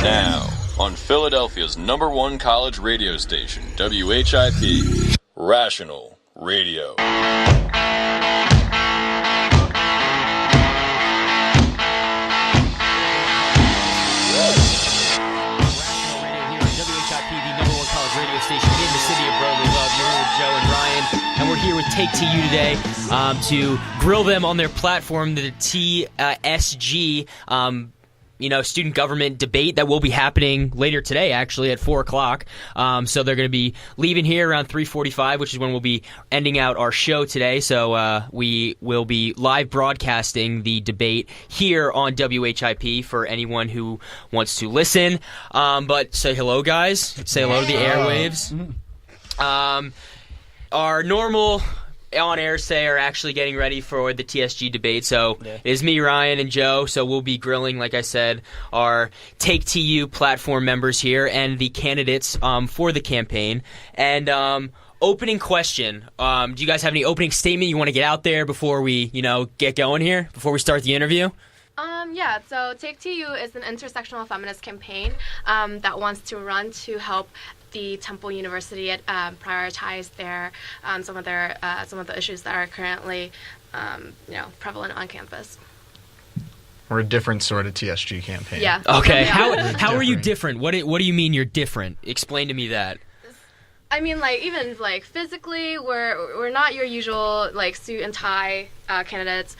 Now, on Philadelphia's #1 college radio station, WHIP, Rational Radio. Take to you today to grill them on their platform, the TSG student government debate that will be happening later today, actually, at 4 o'clock. So they're going to be leaving here around 3:45, which is when we'll be ending out our show today. So we will be live broadcasting the debate here on WHIP for anyone who wants to listen. But say hello, guys. Say hello to the airwaves. Our normal on-air say are actually getting ready for the TSG debate. So it is me, Ryan, and Joe. So we'll be grilling, like I said, our Take to You platform members here and the candidates for the campaign. And opening question, do you guys have any opening statement you want to get out there before we, get going here, before we start the interview? So Take to You is an intersectional feminist campaign that wants to run to help the Temple University prioritize their some of the issues that are currently prevalent on campus. We're a different sort of TSG campaign. Yeah. Okay. How are you different? What do you mean you're different? Explain to me that. I mean, even physically, we're not your usual suit and tie candidates.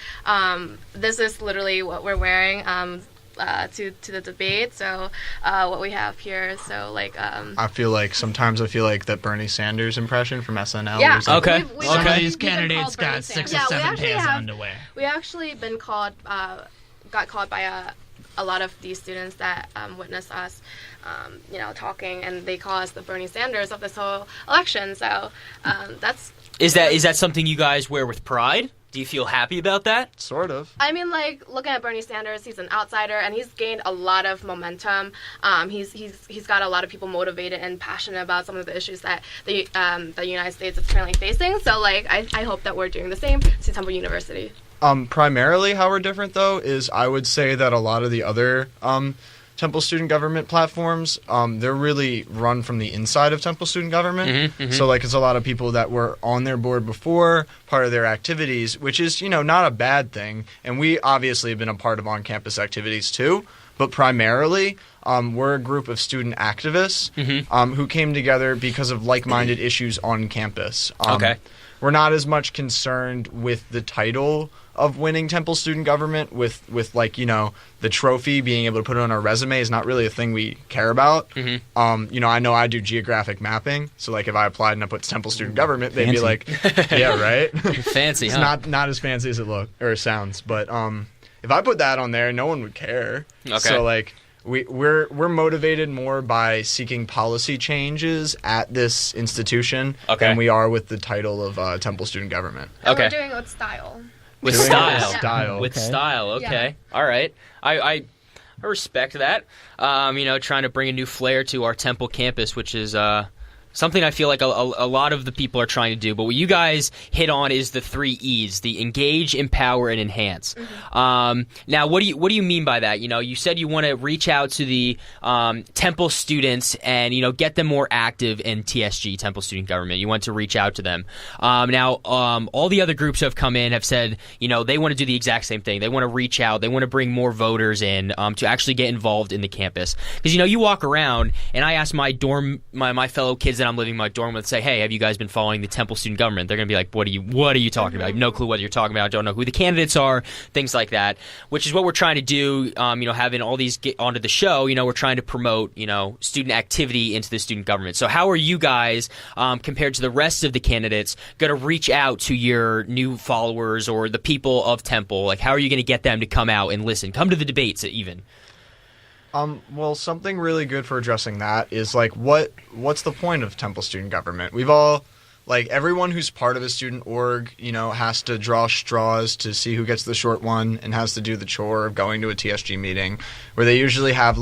This is literally what we're wearing to the debate. So what we have here. So sometimes I feel like that Bernie Sanders impression from SNL. Yeah. Okay. Some of these candidates got 6 or 7 pairs of underwear. We actually got called by a lot of these students that witnessed us, talking, and they call us the Bernie Sanders of this whole election. So that's. Is that something you guys wear with pride? Do you feel happy about that? Sort of. I mean, looking at Bernie Sanders, he's an outsider, and he's gained a lot of momentum. He's got a lot of people motivated and passionate about some of the issues that the United States is currently facing. So, I hope that we're doing the same to Temple University. Primarily how we're different, though, is I would say that a lot of the other Temple student government platforms, they're really run from the inside of Temple student government. Mm-hmm, mm-hmm. So, it's a lot of people that were on their board before, part of their activities, which is, not a bad thing. And we obviously have been a part of on-campus activities, too. But primarily, we're a group of student activists who came together because of like-minded issues on campus. Okay. We're not as much concerned with the title of winning Temple student government with the trophy, being able to put it on our resume is not really a thing we care about. Mm-hmm. I know I do geographic mapping, so if I applied and I put Temple student government, they'd be like, yeah, right? Fancy, it's huh? not as fancy as it sounds, but if I put that on there, no one would care. Okay. So we're motivated more by seeking policy changes at this institution than we are with the title of Temple student government. And okay. We're doing it with style. With style. With style. Okay. Yeah. All right. I respect that. Trying to bring a new flair to our Temple campus, which is something I feel like a lot of the people are trying to do. But what you guys hit on is the 3 E's: the engage, empower, and enhance. Mm-hmm. Now, what do you mean by that? You said you want to reach out to the Temple students and get them more active in TSG, Temple Student Government. You want to reach out to them. Now, all the other groups who have come in have said they want to do the exact same thing. They want to reach out. They want to bring more voters in to actually get involved in the campus. Because you walk around and I ask my dorm, my fellow kids that I'm living in my dorm with, say, hey, have you guys been following the Temple student government? They're going to be like, what are you talking about? I have no clue what you're talking about. I don't know who the candidates are, things like that, which is what we're trying to do, having all these get onto the show. We're trying to promote, student activity into the student government. So how are you guys, compared to the rest of the candidates, going to reach out to your new followers or the people of Temple? How are you going to get them to come out and listen, come to the debates even? Well, something really good for addressing that is what's the point of Temple student government? We've all everyone who's part of a student org, has to draw straws to see who gets the short one and has to do the chore of going to a TSG meeting where they usually have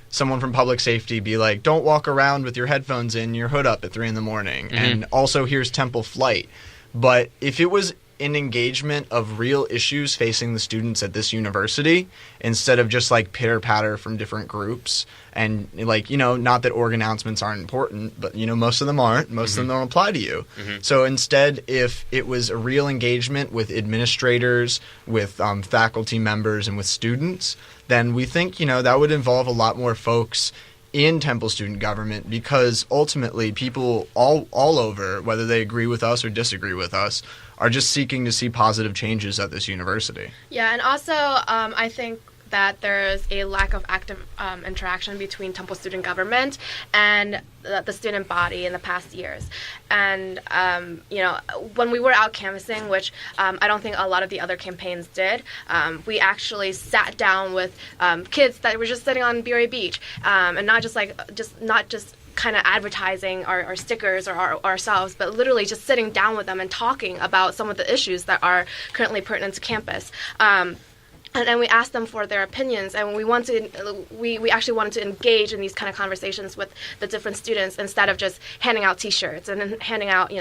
someone from public safety be like, don't walk around with your headphones in, your hood up at 3 a.m. And also here's Temple flight. But if it was an engagement of real issues facing the students at this university instead of just like pitter patter from different groups. And like, not that org announcements aren't important, but most of them aren't. Most of them don't apply to you. So instead, if it was a real engagement with administrators, with faculty members, and with students, then we think that would involve a lot more folks in Temple student government, because ultimately people all over, whether they agree with us or disagree with us, are just seeking to see positive changes at this university. Yeah, and also I think that there's a lack of active interaction between Temple student government and the student body in the past years. And, when we were out canvassing, which I don't think a lot of the other campaigns did, we actually sat down with kids that were just sitting on Bury Beach, and not just kind of advertising our stickers or ourselves, but literally just sitting down with them and talking about some of the issues that are currently pertinent to campus. And we asked them for their opinions, and we actually wanted to engage in these kind of conversations with the different students instead of just handing out T-shirts and handing out,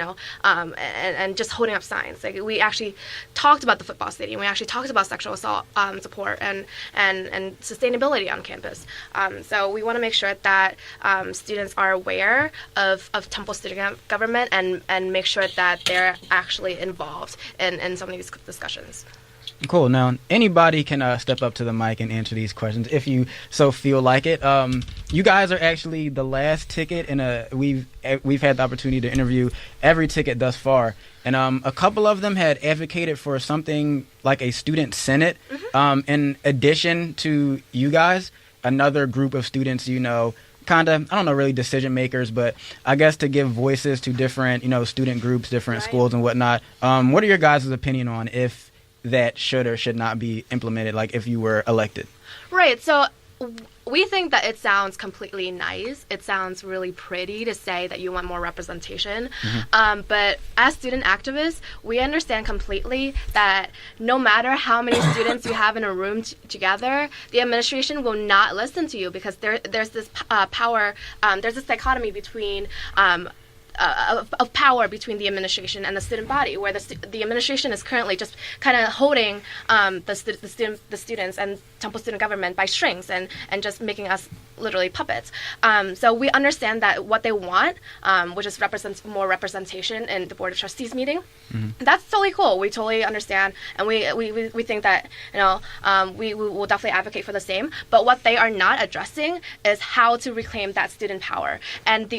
and just holding up signs. Like, we actually talked about the football stadium. We actually talked about sexual assault support and sustainability on campus. So we want to make sure that students are aware of Temple student government and make sure that they're actually involved in some of these discussions. Cool. Now, anybody can step up to the mic and answer these questions if you so feel like it. You guys are actually the last ticket, and we've had the opportunity to interview every ticket thus far, and a couple of them had advocated for something like a student senate. In addition to you guys, another group of students, kind of, I don't know, really decision makers, but I guess to give voices to different, student groups, different schools and whatnot. What are your guys' opinion on if that should or should not be implemented, like if you were elected? Right. So we think that it sounds completely nice. It sounds really pretty to say that you want more representation. But as student activists, we understand completely that no matter how many students you have in a room together, the administration will not listen to you, because there's this power, there's this dichotomy between of power between the administration and the student body, where the administration is currently just kind of holding the students and Temple student government by strings and just making us literally puppets. So we understand that what they want, which is more representation in the Board of Trustees meeting, that's totally cool. We totally understand, and we think that we will definitely advocate for the same. But what they are not addressing is how to reclaim that student power. And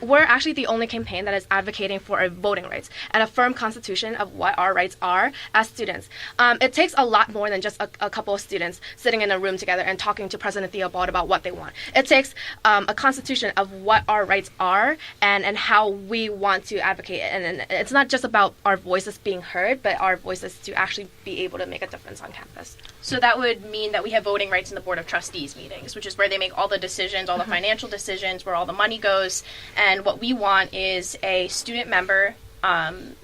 we're actually the only campaign that is advocating for a voting rights and a firm constitution of what our rights are as students. It takes a lot more than just a couple of students sitting in a room together and talking to President Theobald about what they want. It takes a constitution of what our rights are and how we want to advocate. And it's not just about our voices being heard, but our voices to actually be able to make a difference on campus. So that would mean that we have voting rights in the Board of Trustees meetings, which is where they make all the decisions, all the financial decisions, where all the money goes. And what we want is a student member on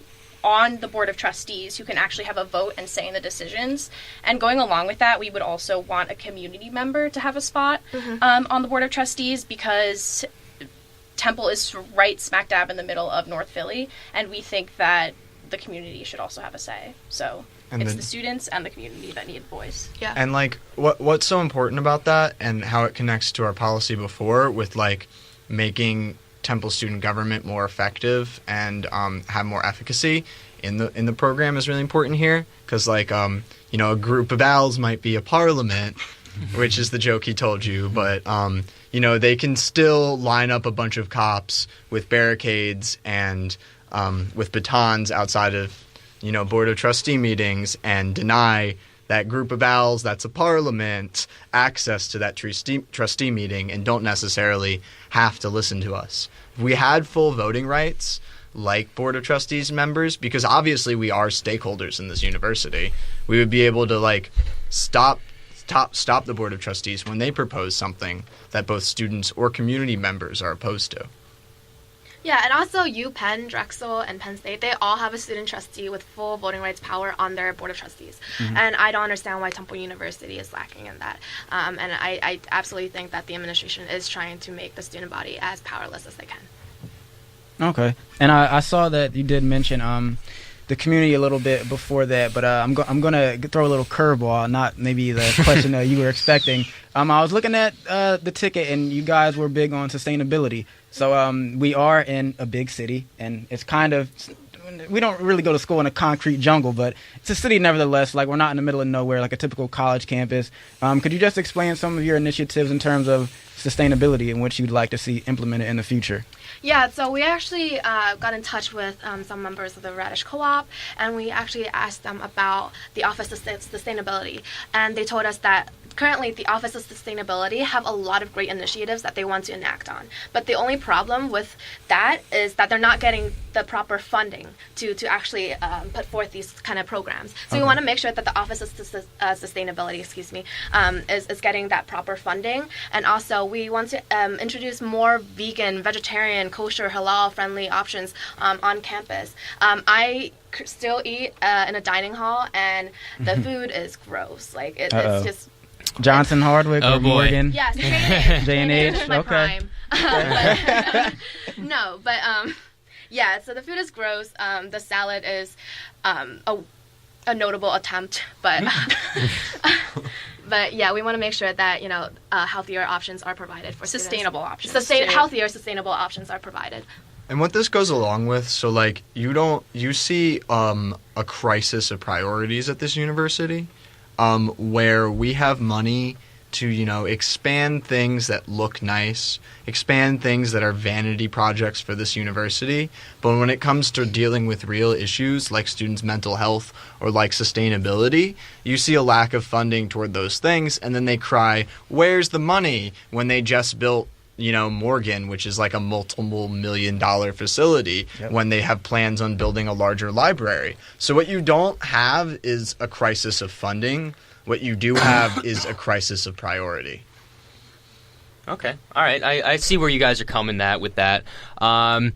the Board of Trustees who can actually have a vote and say in the decisions. And going along with that, we would also want a community member to have a spot on the Board of Trustees, because Temple is right smack dab in the middle of North Philly, and we think that the community should also have a say. So it's the students and the community that need a voice. Yeah. And like what's so important about that, and how it connects to our policy before with like making Temple student government more effective and have more efficacy in the program, is really important here, because like a group of owls might be a parliament, which is the joke he told you, but they can still line up a bunch of cops with barricades and with batons outside of Board of Trustee meetings and deny that group of owls that's a parliament access to that trustee meeting and don't necessarily have to listen to us. If we had full voting rights like Board of Trustees members, because obviously we are stakeholders in this university, we would be able to like stop the Board of Trustees when they propose something that both students or community members are opposed to. Yeah, and also UPenn, Drexel, and Penn State, they all have a student trustee with full voting rights power on their Board of Trustees. And I don't understand why Temple University is lacking in that. And I absolutely think that the administration is trying to make the student body as powerless as they can. Okay. And I saw that you did mention the community a little bit before that, but I'm going to throw a little curveball, not maybe the question you were expecting. I was looking at the ticket, and you guys were big on sustainability. So we are in a big city, and it's kind of, we don't really go to school in a concrete jungle, but it's a city nevertheless. Like, we're not in the middle of nowhere like a typical college campus. Could you just explain some of your initiatives in terms of sustainability and what you'd like to see implemented in the future? Yeah, so we actually got in touch with some members of the Radish Co-op, and we actually asked them about the Office of Sustainability, and they told us that currently the Office of Sustainability have a lot of great initiatives that they want to enact on, but the only problem with that is that they're not getting the proper funding to actually put forth these kind of programs. So we want to make sure that the Office of Sustainability, is getting that proper funding, and also we want to introduce more vegan, vegetarian, kosher, halal-friendly options on campus. I still eat in a dining hall, and the food is gross. Like it's just Johnson, Hardwick, or boy. Morgan? yes, J&H. is my Okay. prime. No, but yeah. So the food is gross. The salad is a notable attempt, but but yeah, we want to make sure that healthier options are provided for Sustainable students. options. too. Healthier, sustainable options are provided. And what this goes along with, so like you see a crisis of priorities at this university, where we have money to expand things that look nice, expand things that are vanity projects for this university, but when it comes to dealing with real issues like students' mental health or like sustainability, you see a lack of funding toward those things, and then they cry, "Where's the money?" when they just built Morgan, which is like a multiple $1 million facility, when they have plans on building a larger library. So what you don't have is a crisis of funding. What you do have is a crisis of priority. Okay. All right. I see where you guys are coming with that. Joe,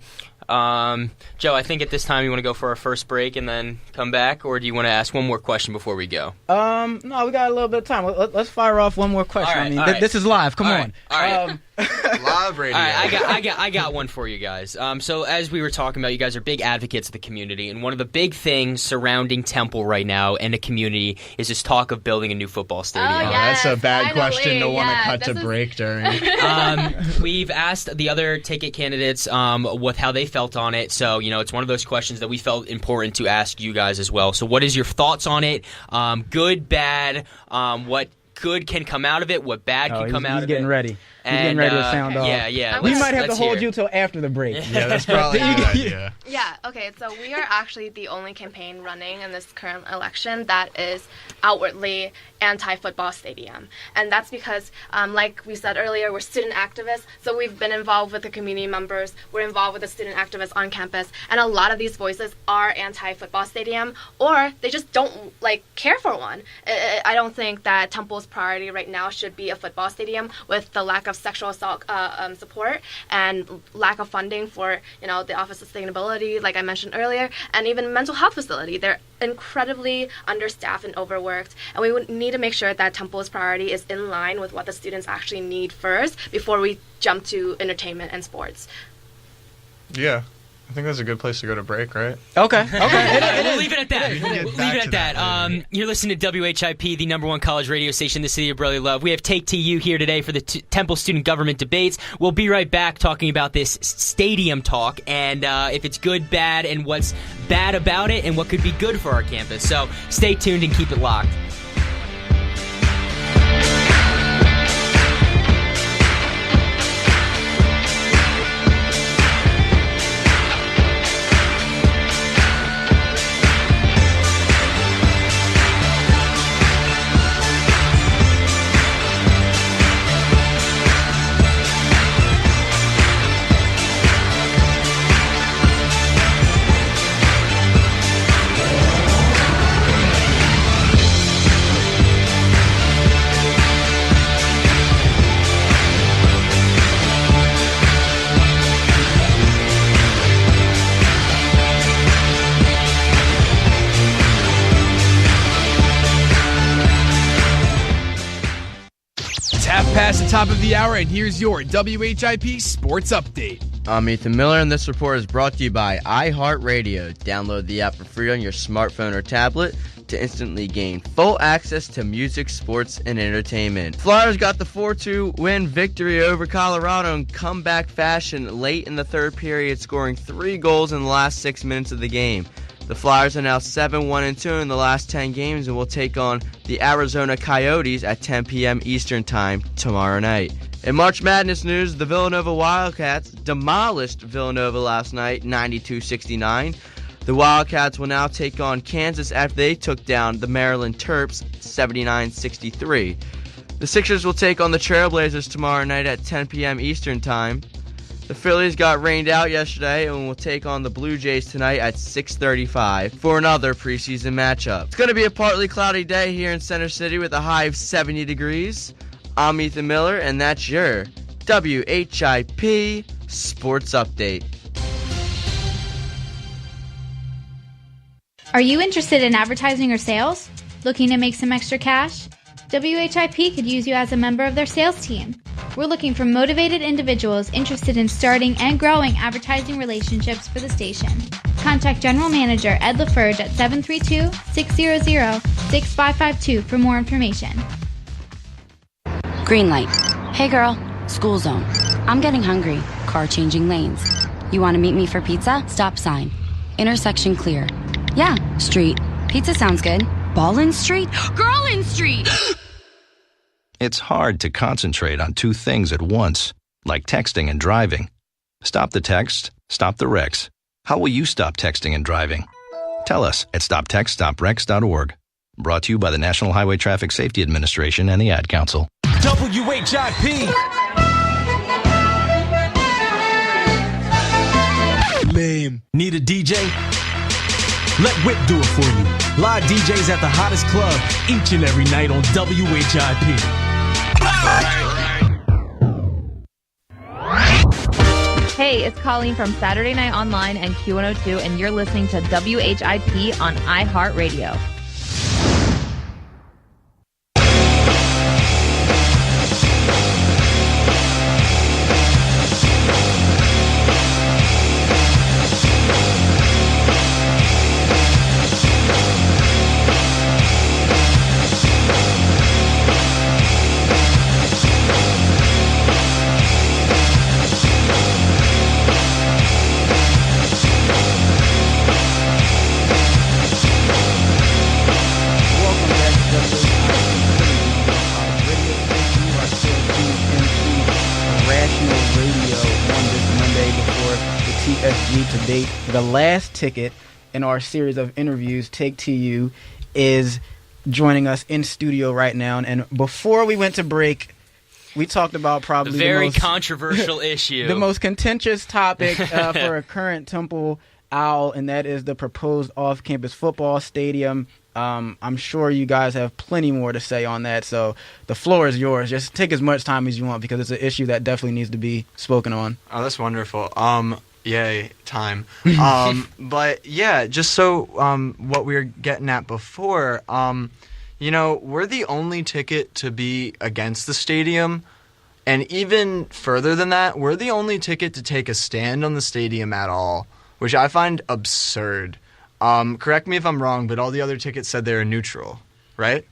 I think at this time you want to go for our first break and then come back, or do you want to ask one more question before we go? No, we got a little bit of time. Let's fire off one more question. All right, this is live. Come on. All right. Live radio. All right, I got one for you guys. So as we were talking about, you guys are big advocates of the community, and one of the big things surrounding Temple right now and the community is this talk of building a new football stadium. Oh, yes, that's a bad finally. question to want to cut to break during. We've asked the other ticket candidates how they felt on it, so it's one of those questions that we felt important to ask you guys as well. So what is your thoughts on it? Good, bad, what good can come out of it, what bad can come out of it? He's getting ready. He's getting ready to sound off. Yeah. We might have to hold you till after the break. Yeah, that's probably a good idea. Yeah, okay, so we are actually the only campaign running in this current election that is outwardly anti-football stadium. And that's because, like we said earlier, we're student activists, so we've been involved with the community members, we're involved with the student activists on campus, and a lot of these voices are anti-football stadium, or they just don't, care for one. I don't think that Temple's priority right now should be a football stadium with the lack of sexual assault support and lack of funding for the Office of Sustainability, like I mentioned earlier, and even mental health facility. They're incredibly understaffed and overworked, and we would need to make sure that Temple's priority is in line with what the students actually need first before we jump to entertainment and sports. Yeah. I think that's a good place to go to break, right? Okay. We'll leave it at that. Leave it at that. You're listening to WHIP, the #1 college radio station in the city of brotherly love. We have Take TU here today for the Temple student government debates. We'll be right back talking about this stadium talk and if it's good, bad, and what's bad about it and what could be good for our campus. So stay tuned and keep it locked. the top of the hour, and here's your WHIP Sports Update. I'm Ethan Miller, and this report is brought to you by iHeartRadio. Download the app for free on your smartphone or tablet to instantly gain full access to music, sports, and entertainment. Flyers got the 4-2 win victory over Colorado in comeback fashion late in the third period, scoring 3 goals in the last 6 minutes of the game. The Flyers are now 7-1-2 in the last 10 games and will take on the Arizona Coyotes at 10 p.m. Eastern Time tomorrow night. In March Madness news, the Villanova Wildcats demolished Villanova last night, 92-69. The Wildcats will now take on Kansas after they took down the Maryland Terps, 79-63. The Sixers will take on the Trailblazers tomorrow night at 10 p.m. Eastern Time. The Phillies got rained out yesterday and will take on the Blue Jays tonight at 6:35 for another preseason matchup. It's going to be a partly cloudy day here in Center City with a high of 70 degrees. I'm Ethan Miller, and that's your WHIP Sports Update. Are you interested in advertising or sales? Looking to make some extra cash? WHIP could use you as a member of their sales team. We're looking for motivated individuals interested in starting and growing advertising relationships for the station. Contact General Manager Ed LaFerge at 732-600-6552 for more information. Green light. Hey girl, school zone. I'm getting hungry. Car changing lanes. You want to meet me for pizza? Stop sign. Intersection clear. Yeah, street. Pizza sounds good. Ballin' Street? Girl in Street! It's hard to concentrate on two things at once, like texting and driving. Stop the text, stop the wrecks. How will you stop texting and driving? Tell us at stoptextstopwrecks.org. Brought to you by the National Highway Traffic Safety Administration and the Ad Council. WHIP. Lame. Need a DJ? Let Whip do it for you. Live DJs at the hottest club each and every night on WHIP. Hey, it's Colleen from Saturday Night Online and Q102, and you're listening to WHIP on iHeartRadio. To date, the last ticket in our series of interviews, Take to You, is joining us in studio right now. And before we went to break, we talked about probably the very the most controversial issue, the most contentious topic for a current Temple Owl, and that is the proposed off-campus football stadium. I'm sure you guys have plenty more to say on that, so the floor is yours. Just take as much time as you want because it's an issue that definitely needs to be spoken on. Oh, that's wonderful. Yay, time. But yeah, just so what we were getting at before, we're the only ticket to be against the stadium. And even further than that, we're the only ticket to take a stand on the stadium at all, which I find absurd. Correct me if I'm wrong, but all the other tickets said they were neutral, right?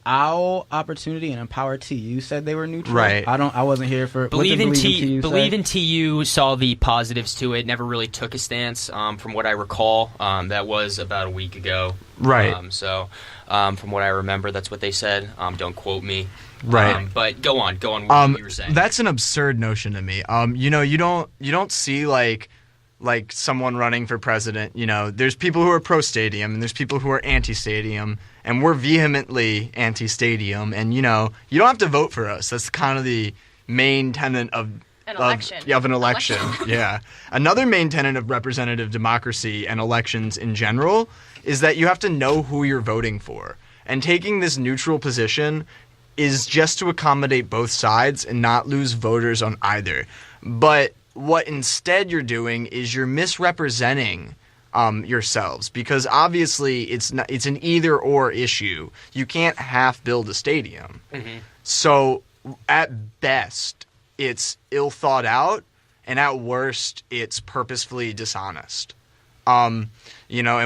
Owl, Opportunity, and Empower TU said they were neutral. Right. I wasn't here for Believe in TU saw the positives to it. Never really took a stance. From what I recall, that was about a week ago. Right. From what I remember, that's what they said. Don't quote me. Right. But go on. What you were saying. That's an absurd notion to me. You don't see like someone running for president. There's people who are pro-stadium and there's people who are anti-stadium, and we're vehemently anti-stadium. And, you don't have to vote for us. That's kind of the main tenet of an election. Yeah. Another main tenet of representative democracy and elections in general is that you have to know who you're voting for. And taking this neutral position is just to accommodate both sides and not lose voters on either. But what instead you're doing is you're misrepresenting yourselves, because obviously it's an either or issue. You can't half build a stadium. Mm-hmm. So at best, it's ill thought out, and at worst, it's purposefully dishonest. And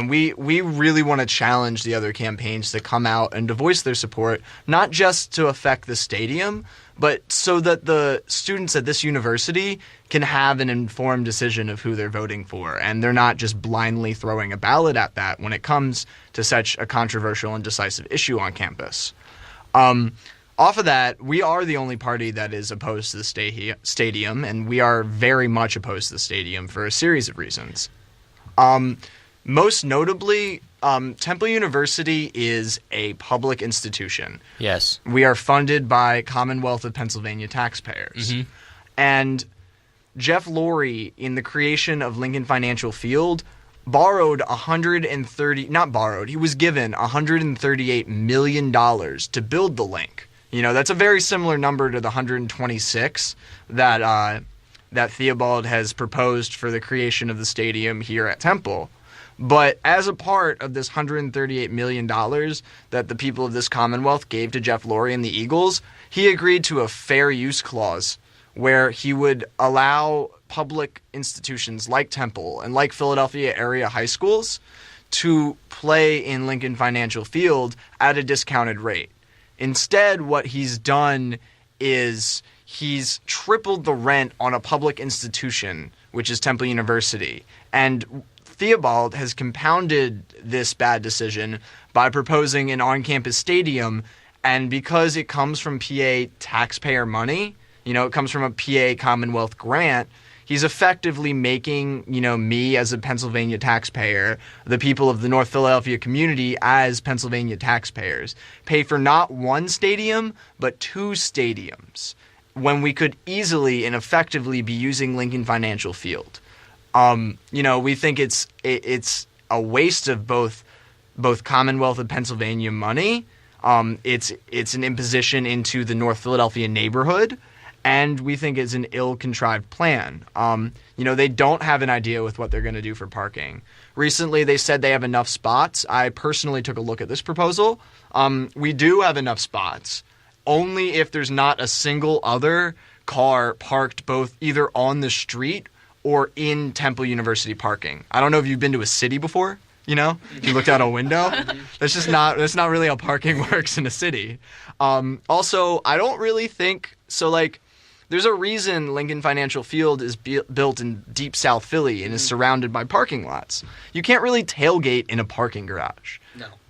we really want to challenge the other campaigns to come out and to voice their support, not just to affect the stadium, but so that the students at this university can have an informed decision of who they're voting for, and they're not just blindly throwing a ballot at that when it comes to such a controversial and decisive issue on campus. Off of that, we are the only party that is opposed to the stadium, and we are very much opposed to the stadium for a series of reasons. Most notably, Temple University is a public institution. Yes. We are funded by Commonwealth of Pennsylvania taxpayers. Mm-hmm. And Jeff Lurie, in the creation of Lincoln Financial Field, he was given $138 million to build the link. That's a very similar number to the 126 that Theobald has proposed for the creation of the stadium here at Temple. But as a part of this $138 million that the people of this Commonwealth gave to Jeff Lurie and the Eagles, he agreed to a fair use clause where he would allow public institutions like Temple and like Philadelphia area high schools to play in Lincoln Financial Field at a discounted rate. Instead, what he's done is he's tripled the rent on a public institution, which is Temple University. And Theobald has compounded this bad decision by proposing an on-campus stadium, and because it comes from PA taxpayer money, it comes from a PA Commonwealth grant, he's effectively making, me as a Pennsylvania taxpayer, the people of the North Philadelphia community as Pennsylvania taxpayers, pay for not one stadium, but two stadiums, when we could easily and effectively be using Lincoln Financial Field. We think it's a waste of both Commonwealth of Pennsylvania money. It's an imposition into the North Philadelphia neighborhood, and we think it's an ill-contrived plan. They don't have an idea with what they're going to do for parking. Recently, they said they have enough spots. I personally took a look at this proposal. We do have enough spots, only if there's not a single other car parked both either on the street or in Temple University parking. I don't know if you've been to a city before, if you looked out a window. That's not really how parking works in a city. Also, I don't really think, there's a reason Lincoln Financial Field is built in deep South Philly and is surrounded by parking lots. You can't really tailgate in a parking garage.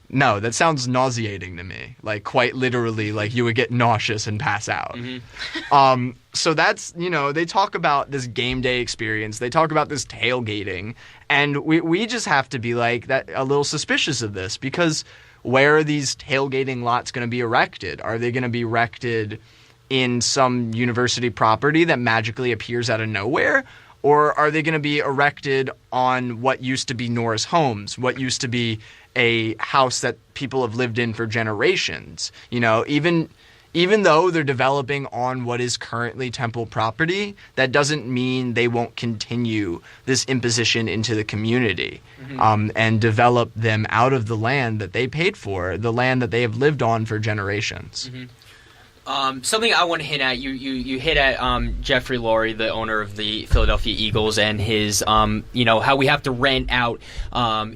No, that sounds nauseating to me. Quite literally, you would get nauseous and pass out. Mm-hmm. So that's, they talk about this game day experience. They talk about this tailgating. And we just have to be a little suspicious of this, because where are these tailgating lots going to be erected? Are they going to be erected in some university property that magically appears out of nowhere? Or are they going to be erected on what used to be Norris Homes, what used to be a house that people have lived in for generations? Even though they're developing on what is currently Temple property, that doesn't mean they won't continue this imposition into the community, and develop them out of the land that they paid for, the land that they have lived on for generations. Mm-hmm. Something I want to hit at, you hit at Jeffrey Lurie, the owner of the Philadelphia Eagles, and his, how we have to rent out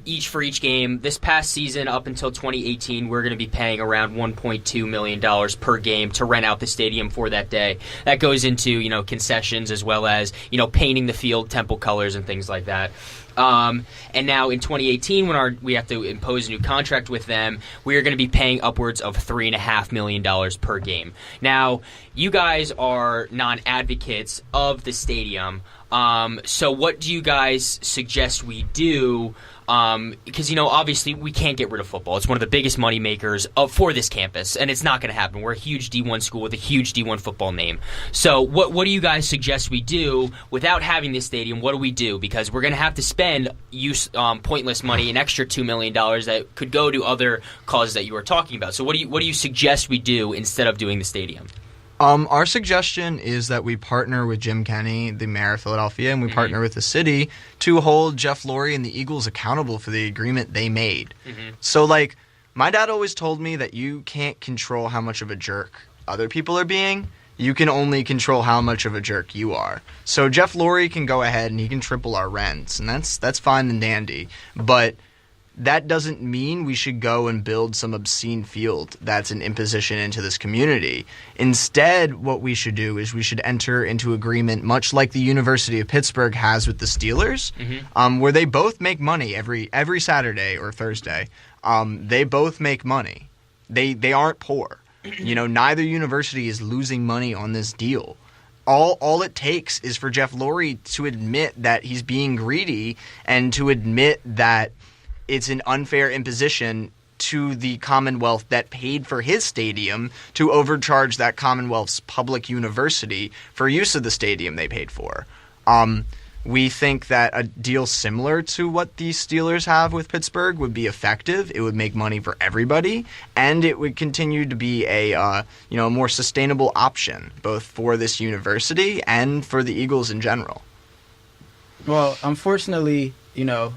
each game. This past season, up until 2018, we're going to be paying around $1.2 million per game to rent out the stadium for that day. That goes into, concessions as well as, painting the field Temple colors and things like that. And now in 2018, when we have to impose a new contract with them, we are going to be paying upwards of $3.5 million per game. Now, you guys are non-advocates of the stadium. So what do you guys suggest we do? Because, obviously we can't get rid of football. It's one of the biggest money makers for this campus, and it's not going to happen. We're a huge D1 school with a huge D1 football name. So what do you guys suggest we do without having this stadium? What do we do? Because we're going to have to spend pointless money, an extra $2 million that could go to other causes that you were talking about. So what do you suggest we do instead of doing the stadium? Our suggestion is that we partner with Jim Kenney, the mayor of Philadelphia, and we partner with the city to hold Jeff Lurie and the Eagles accountable for the agreement they made. Mm-hmm. So, my dad always told me that you can't control how much of a jerk other people are being. you can only control how much of a jerk you are. So Jeff Lurie can go ahead and he can triple our rents, and that's fine and dandy. But that doesn't mean we should go and build some obscene field that's an imposition into this community. Instead, what we should do is we should enter into agreement, much like the University of Pittsburgh has with the Steelers, where they both make money every Saturday or Thursday. They both make money. They aren't poor. Neither university is losing money on this deal. All it takes is for Jeff Lurie to admit that he's being greedy and to admit that it's an unfair imposition to the Commonwealth that paid for his stadium to overcharge that Commonwealth's public university for use of the stadium they paid for. We think that a deal similar to what the Steelers have with Pittsburgh would be effective. It would make money for everybody, and it would continue to be a more sustainable option, both for this university and for the Eagles in general. Well, unfortunately,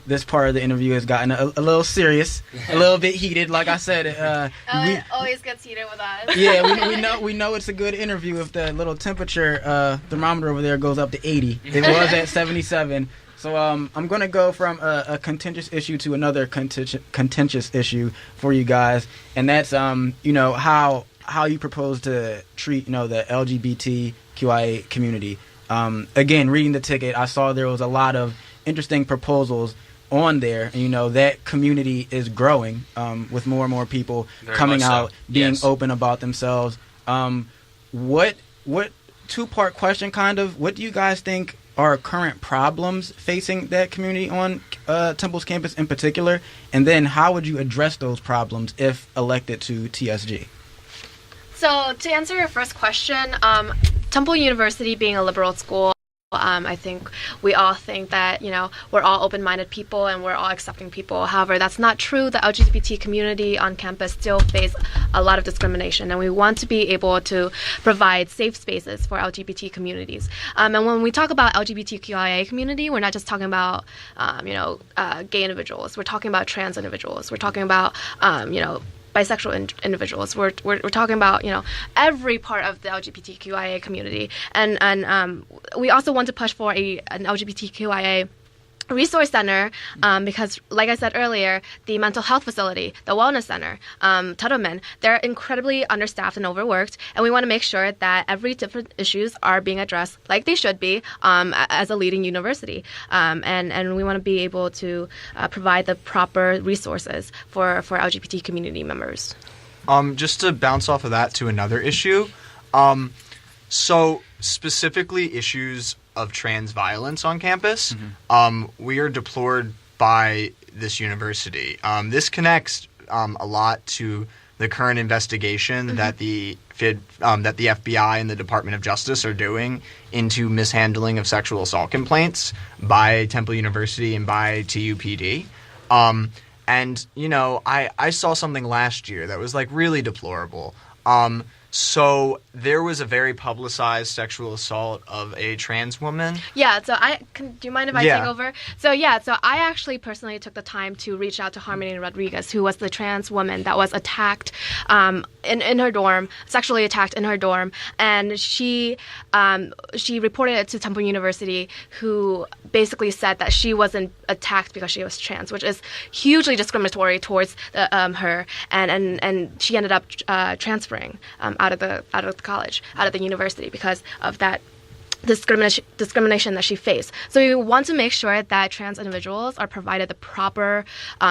this part of the interview has gotten a little serious, a little bit heated. Like I said, it always gets heated with us. Yeah, we know it's a good interview if the little temperature thermometer over there goes up to 80. It was at 77. So I'm going to go from a contentious issue to another contentious issue for you guys, and that's how you propose to treat the LGBTQIA community. Again, reading the ticket, I saw there was a lot of interesting proposals on there, and that community is growing with more and more people coming out, being open about themselves. What two-part question, kind of, what do you guys think are current problems facing that community on Temple's campus in particular, and then how would you address those problems if elected to TSG? So to answer your first question, Temple University being a liberal school, I think we all think that, we're all open-minded people and we're all accepting people. However, that's not true. The LGBT community on campus still face a lot of discrimination, and we want to be able to provide safe spaces for LGBT communities. And when we talk about LGBTQIA community, we're not just talking about, gay individuals. We're talking about trans individuals. We're talking about, bisexual individuals. We're talking about every part of the LGBTQIA community, and we also want to push for an LGBTQIA resource center because, like I said earlier, the mental health facility, the wellness center, Tuttleman, they're incredibly understaffed and overworked, and we want to make sure that every different issues are being addressed like they should be as a leading university, and we want to be able to provide the proper resources for LGBT community members. Just to bounce off of that to another issue, so specifically issues of trans violence on campus, we are deplored by this university. This connects a lot to the current investigation that the FBI and the Department of Justice are doing into mishandling of sexual assault complaints by Temple University and by TUPD. And I saw something last year that was really deplorable. So there was a very publicized sexual assault of a trans woman. Yeah, so do you mind if I take over? So I actually personally took the time to reach out to Harmony Rodriguez, who was the trans woman that was attacked in her dorm, sexually attacked in her dorm, and she reported it to Temple University, who basically said that she wasn't attacked because she was trans, which is hugely discriminatory towards her, and she ended up transferring out of the college, out of the university, because of that discrimination that she faced. So we want to make sure that trans individuals are provided the proper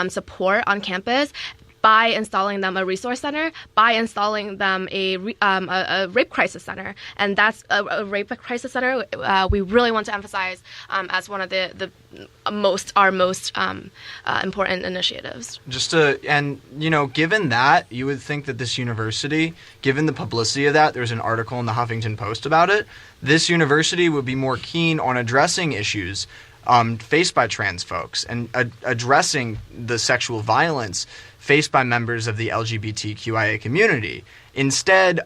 support on campus by installing them a resource center, by installing them a rape crisis center. And that's a rape crisis center we really want to emphasize as one of our most important initiatives. Given that, you would think that this university, given the publicity of that, there's an article in the Huffington Post about it, this university would be more keen on addressing issues faced by trans folks and addressing the sexual violence faced by members of the LGBTQIA community. Instead,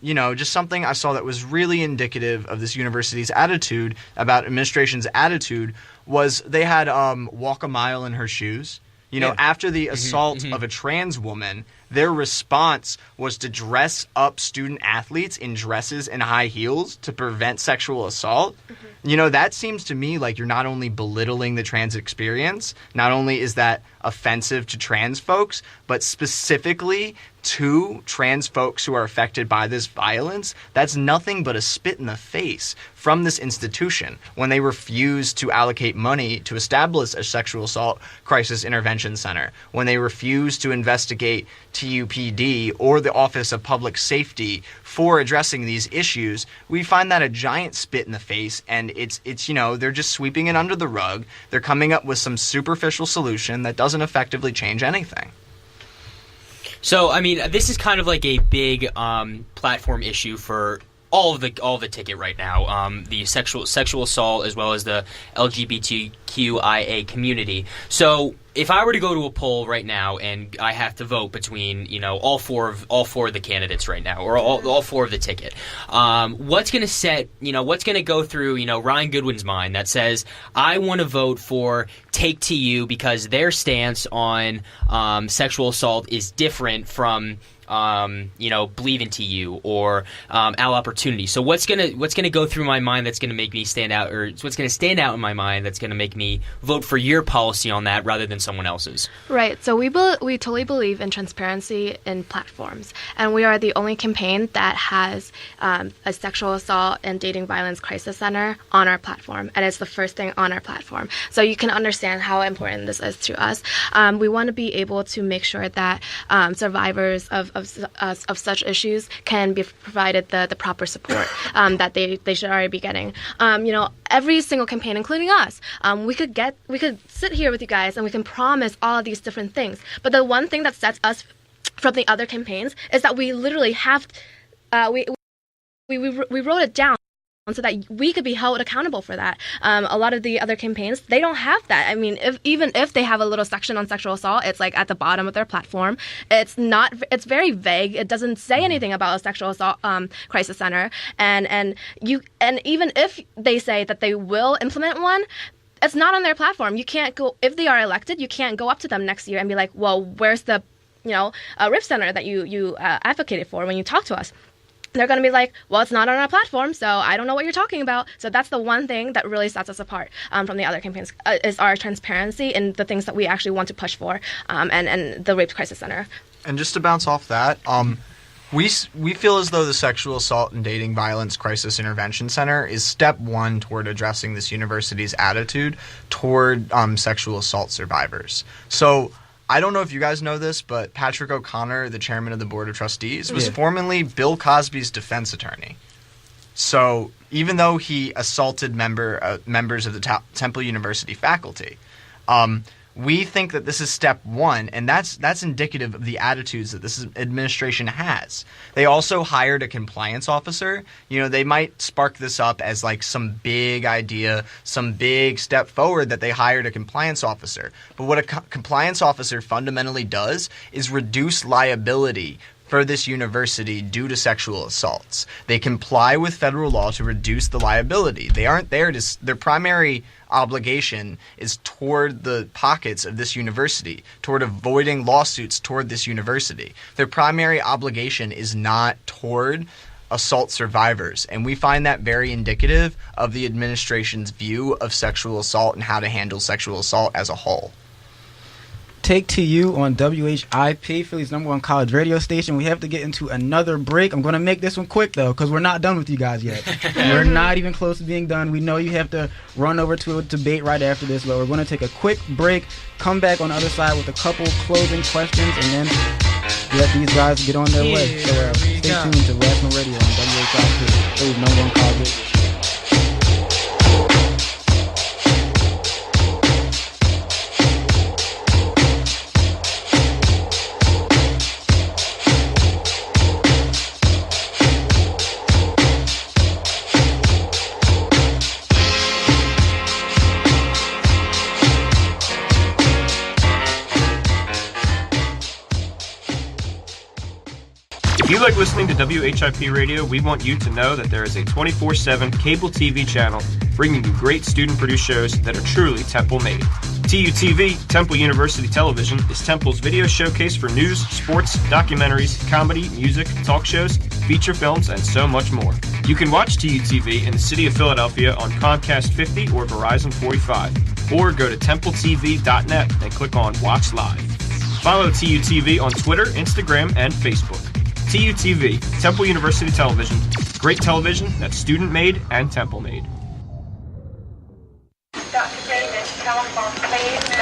just something I saw that was really indicative of this university's attitude, about administration's attitude, was they had walk a mile in her shoes. After the assault of a trans woman, their response was to dress up student athletes in dresses and high heels to prevent sexual assault. You know, that seems to me like you're not only belittling the trans experience, not only is that offensive to trans folks, but specifically to trans folks who are affected by this violence. That's nothing but a spit in the face from this institution when they refuse to allocate money to establish a sexual assault crisis intervention center, when they refuse to investigate TUPD or the Office of Public Safety for addressing these issues. We find that a giant spit in the face, and it's you know, they're just sweeping it under the rug. They're coming up with some superficial solution that doesn't effectively change anything. So, I mean, this is kind of like a big platform issue for all of the ticket right now, the sexual assault as well as the LGBTQIA community. So, if I were to go to a poll right now and I have to vote between, you know, all four of the candidates right now, or all four of the ticket, what's going to go through, you know, Ryan Goodwin's mind that says, I want to vote for Take TU because their stance on sexual assault is different from Believe in TU or Al Opportunity. So what's gonna go through my mind that's gonna make me stand out, or what's gonna stand out in my mind that's gonna make me vote for your policy on that rather than someone else's? Right. So we totally believe in transparency in platforms, and we are the only campaign that has a sexual assault and dating violence crisis center on our platform, and it's the first thing on our platform. So you can understand how important this is to us. We want to be able to make sure that survivors of such issues can be provided the proper support that they should already be getting. Every single campaign, including us, we could sit here with you guys and we can promise all of these different things. But the one thing that sets us from the other campaigns is that we literally have we wrote it down so that we could be held accountable for that. A lot of the other campaigns, they don't have that. I mean, even if they have a little section on sexual assault, it's like at the bottom of their platform. It's very vague. It doesn't say anything about a sexual assault crisis center. And even if they say that they will implement one, it's not on their platform. You can't go, if they are elected, you can't go up to them next year and be like, well, where's the RIF center that you advocated for when you talk to us? They're going to be like, well, it's not on our platform, so I don't know what you're talking about. So that's the one thing that really sets us apart from the other campaigns, is our transparency and the things that we actually want to push for, and the Rape Crisis Center. And just to bounce off that, we feel as though the Sexual Assault and Dating Violence Crisis Intervention Center is step one toward addressing this university's attitude toward sexual assault survivors. So I don't know if you guys know this, but Patrick O'Connor, the chairman of the Board of Trustees, was formerly Bill Cosby's defense attorney. So even though he assaulted members of the Temple University faculty, we think that this is step one, and that's indicative of the attitudes that this administration has. They also hired a compliance officer. You know, they might spark this up as like some big idea, some big step forward that they hired a compliance officer. But what a compliance officer fundamentally does is reduce liability for this university due to sexual assaults. They comply with federal law to reduce the liability. They aren't there to, their primary obligation is toward the pockets of this university, toward avoiding lawsuits toward this university. Their primary obligation is not toward assault survivors, and we find that very indicative of the administration's view of sexual assault and how to handle sexual assault as a whole. Take TU on WHIP, Philly's #1 college radio station. We have to get into another break. I'm going to make this one quick, though, because we're not done with you guys yet. We're not even close to being done. We know you have to run over to a debate right after this, but we're going to take a quick break, come back on the other side with a couple closing questions, and then let these guys get on their way. So stay tuned to Rational Radio on WHIP, Philly's #1 college radio. If you like listening to WHIP Radio, we want you to know that there is a 24/7 cable TV channel bringing you great student-produced shows that are truly Temple-made. TUTV, Temple University Television, is Temple's video showcase for news, sports, documentaries, comedy, music, talk shows, feature films, and so much more. You can watch TUTV in the city of Philadelphia on Comcast 50 or Verizon 45, or go to templetv.net and click on Watch Live. Follow TUTV on Twitter, Instagram, and Facebook. TUTV, Temple University Television, great television that's student-made and Temple-made.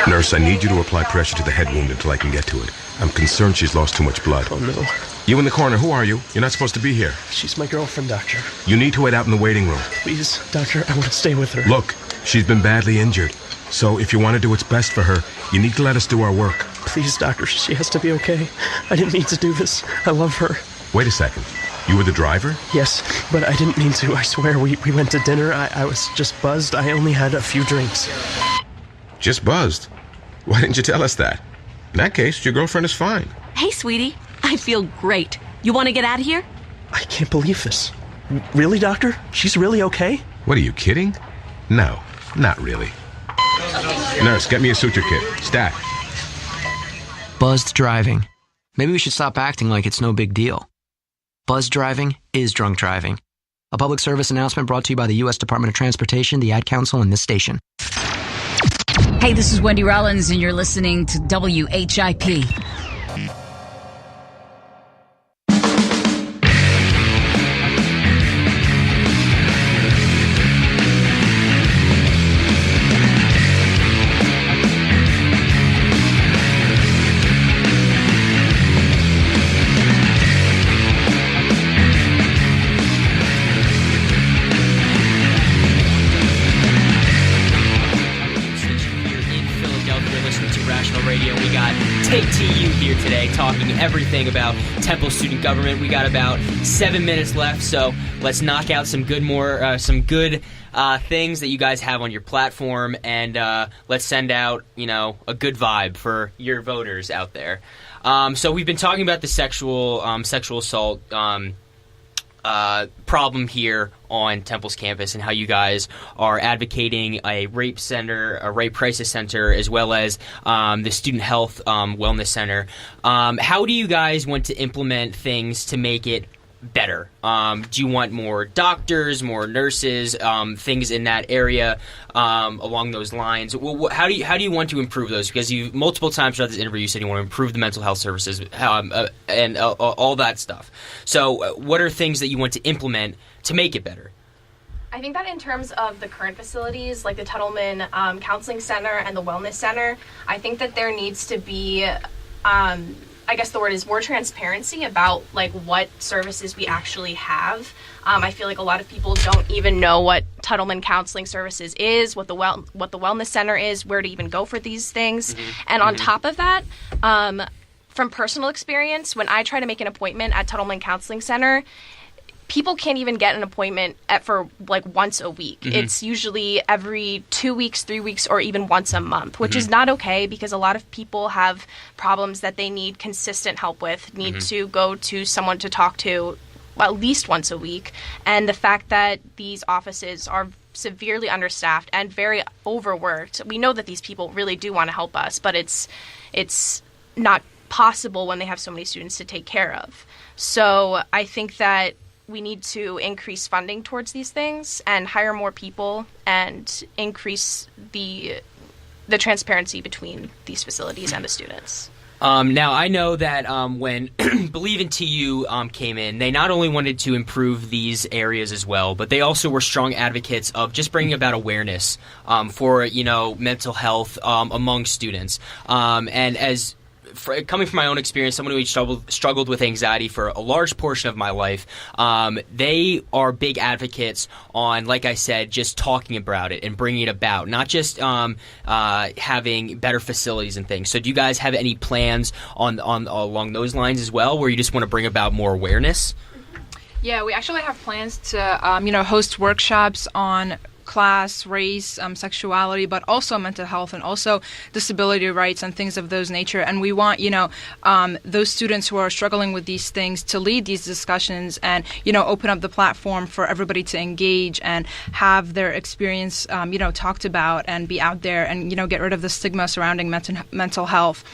Nurse, I need you to apply pressure to the head wound until I can get to it. I'm concerned she's lost too much blood. Oh, no. You in the corner, who are you? You're not supposed to be here. She's my girlfriend, Doctor. You need to wait out in the waiting room. Please, Doctor, I want to stay with her. Look, she's been badly injured. So if you want to do what's best for her, you need to let us do our work. Please, Doctor, she has to be okay. I didn't mean to do this. I love her. Wait a second. You were the driver? Yes, but I didn't mean to. I swear, we went to dinner. I was just buzzed. I only had a few drinks. Just buzzed? Why didn't you tell us that? In that case, your girlfriend is fine. Hey, sweetie. I feel great. You want to get out of here? I can't believe this. Really, Doctor? She's really okay? What, are you kidding? No, not really. Nurse, get me a suture kit. Stat. Buzzed driving. Maybe we should stop acting like it's no big deal. Buzzed driving is drunk driving. A public service announcement brought to you by the U.S. Department of Transportation, the Ad Council, and this station. Hey, this is Wendy Rollins, and you're listening to WHIP. Take TU here today talking everything about Temple student government. We got about 7 minutes left, so let's knock out some good things that you guys have on your platform, and let's send out a good vibe for your voters out there. So we've been talking about the sexual assault problem here on Temple's campus, and how you guys are advocating a rape center, a rape crisis center, as well as the student health wellness center. How do you guys want to implement things to make it better? Do you want more doctors, more nurses, things in that area along those lines? Well, how do you want to improve those? Because you multiple times throughout this interview you said you want to improve the mental health services and all that stuff. So what are things that you want to implement to make it better? I think that in terms of the current facilities, like the Tuttleman Counseling Center and the Wellness Center, I think that there needs to be I guess the word is more transparency about what services we actually have. I feel like a lot of people don't even know what Tuttleman Counseling Services is, what the Wellness Center is, where to even go for these things. Mm-hmm. And on top of that, from personal experience, when I try to make an appointment at Tuttleman Counseling Center, people can't even get an appointment for once a week. Mm-hmm. It's usually every 2 weeks, 3 weeks, or even once a month, which is not okay, because a lot of people have problems that they need consistent help with, need to go to someone to talk to at least once a week. And the fact that these offices are severely understaffed and very overworked, we know that these people really do want to help us, but it's not possible when they have so many students to take care of. So I think that we need to increase funding towards these things and hire more people and increase the transparency between these facilities and the students. Now, I know that when Believe in TU came in, they not only wanted to improve these areas as well, but they also were strong advocates of just bringing about awareness for mental health among students. And as coming from my own experience, someone who struggled with anxiety for a large portion of my life, they are big advocates on, like I said, just talking about it and bringing it about, not just having better facilities and things. So do you guys have any plans on along those lines as well, where you just want to bring about more awareness? Yeah, we actually have plans to host workshops on class, race, sexuality, but also mental health and also disability rights and things of those nature. And we want, those students who are struggling with these things to lead these discussions and, open up the platform for everybody to engage and have their experience, talked about and be out there and, get rid of the stigma surrounding mental health.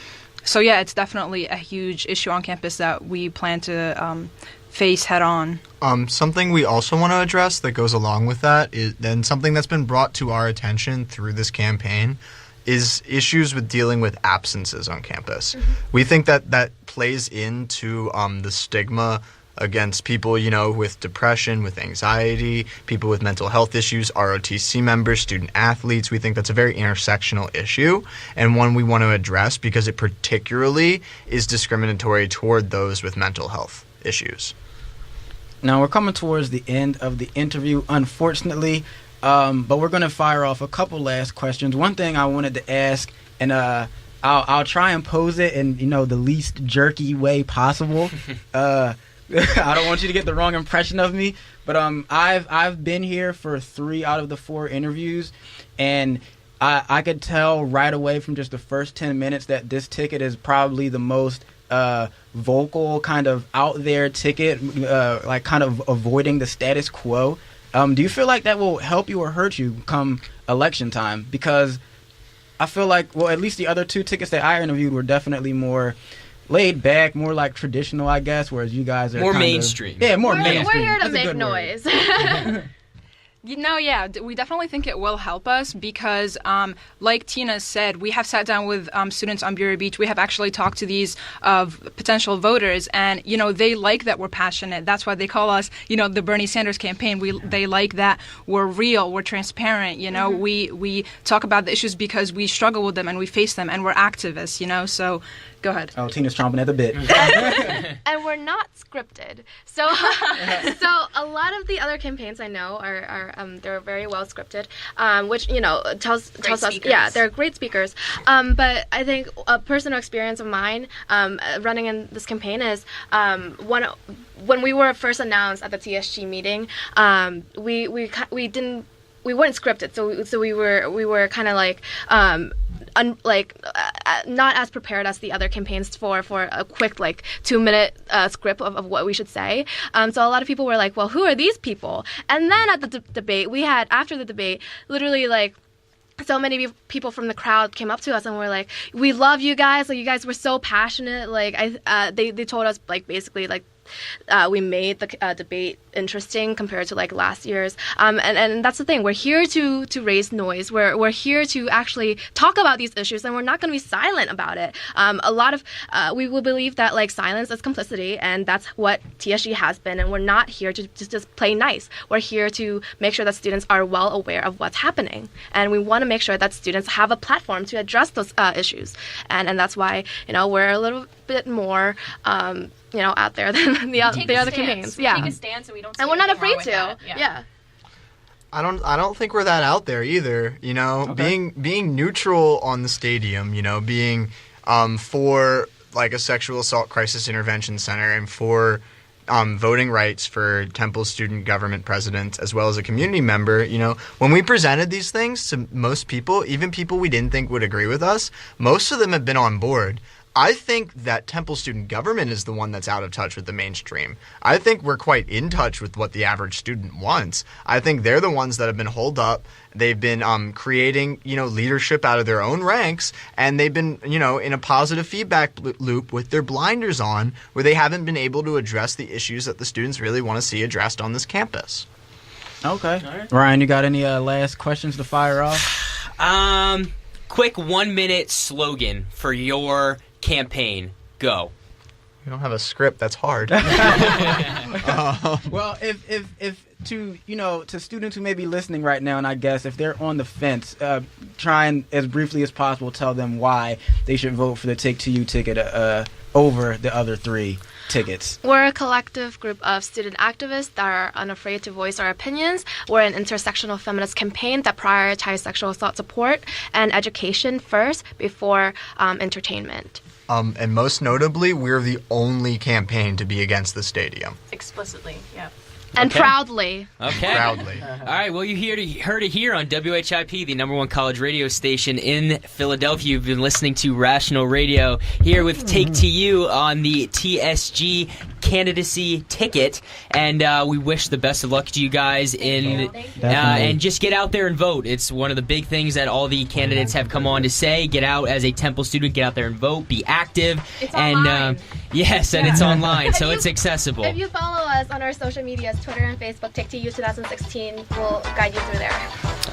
So, yeah, it's definitely a huge issue on campus that we plan to face head on. Something we also want to address that goes along with that is then something that's been brought to our attention through this campaign is issues with dealing with absences on campus. Mm-hmm. We think that plays into the stigma against people, with depression, with anxiety, people with mental health issues, ROTC members, student athletes. We think that's a very intersectional issue and one we want to address because it particularly is discriminatory toward those with mental health issues. Now, we're coming towards the end of the interview, unfortunately, but we're going to fire off a couple last questions. One thing I wanted to ask, and I'll try and pose it in, the least jerky way possible. I don't want you to get the wrong impression of me, but I've been here for 3 out of the 4 interviews, and I could tell right away from just the first 10 minutes that this ticket is probably the most vocal, kind of out there ticket, like kind of avoiding the status quo. Do you feel like that will help you or hurt you come election time? Because I feel like, well, at least the other 2 tickets that I interviewed were definitely more laid back, more like traditional, I guess, whereas you guys are more mainstream. More mainstream. We're here to That's make noise. We definitely think it will help us because, like Tina said, we have sat down with students on Bureau Beach. We have actually talked to these potential voters, and they like that we're passionate. That's why they call us, the Bernie Sanders campaign. They like that we're real, we're transparent. Mm-hmm. We talk about the issues because we struggle with them and we face them, and we're activists. So. Go ahead. Oh, Tina's chomping at the bit. And we're not scripted. So a lot of the other campaigns I know are they're very well scripted, which tells us they're great speakers. But I think a personal experience of mine running in this campaign is when we were first announced at the TSG meeting, we weren't scripted, so we were kind of like not as prepared as the other campaigns for a quick 2-minute script of what we should say. So a lot of people were like, well, who are these people? And then at the debate, after the debate, literally so many people from the crowd came up to us and were like, we love you guys. You guys were so passionate. They told us basically we made the debate interesting compared to last year's, and that's the thing. We're here to raise noise. We're here to actually talk about these issues, and we're not going to be silent about it. A lot of we will believe that silence is complicity, and that's what TSG has been. And we're not here to just play nice. We're here to make sure that students are well aware of what's happening, and we want to make sure that students have a platform to address those issues. And that's why we're a little bit more out there than the other campaigns. We take a stance and we don't. And we're not afraid to. Yeah. I don't think we're that out there either. Okay. Being neutral on the stadium. Being for a sexual assault crisis intervention center and for voting rights for Temple student government president as well as a community member. When we presented these things to most people, even people we didn't think would agree with us, most of them have been on board. I think that Temple student government is the one that's out of touch with the mainstream. I think we're quite in touch with what the average student wants. I think they're the ones that have been holed up. They've been creating, leadership out of their own ranks, and they've been, in a positive feedback loop with their blinders on, where they haven't been able to address the issues that the students really want to see addressed on this campus. Okay. Right. Ryan, you got any last questions to fire off? Quick 1-minute slogan for your campaign. Go. We don't have a script. That's hard. Well, if to students who may be listening right now, and I guess if they're on the fence, try and as briefly as possible tell them why they should vote for the Take To You ticket over the other 3 tickets. We're a collective group of student activists that are unafraid to voice our opinions. We're an intersectional feminist campaign that prioritizes sexual assault support and education first before entertainment. And most notably, we're the only campaign to be against the stadium. Explicitly, yeah. And proudly. Okay. Proudly. All right. Well, you heard it here on WHIP, the #1 college radio station in Philadelphia. You've been listening to Rational Radio here with Take to You on the TSG candidacy ticket, and we wish the best of luck to you guys and just get out there and vote. It's one of the big things that all the candidates have come on to say. Get out as a Temple student, get out there and vote, be active. It's and online. Yes, and it's online, so it's accessible. If you follow us on our social medias, Twitter and Facebook, Take to You 2016 will guide you through there.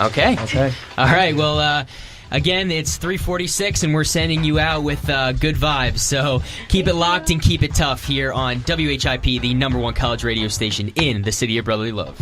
Okay. All right. Well, again, it's 3:46, and we're sending you out with good vibes. So keep it locked and keep it tough here on WHIP, the #1 college radio station in the city of brotherly love.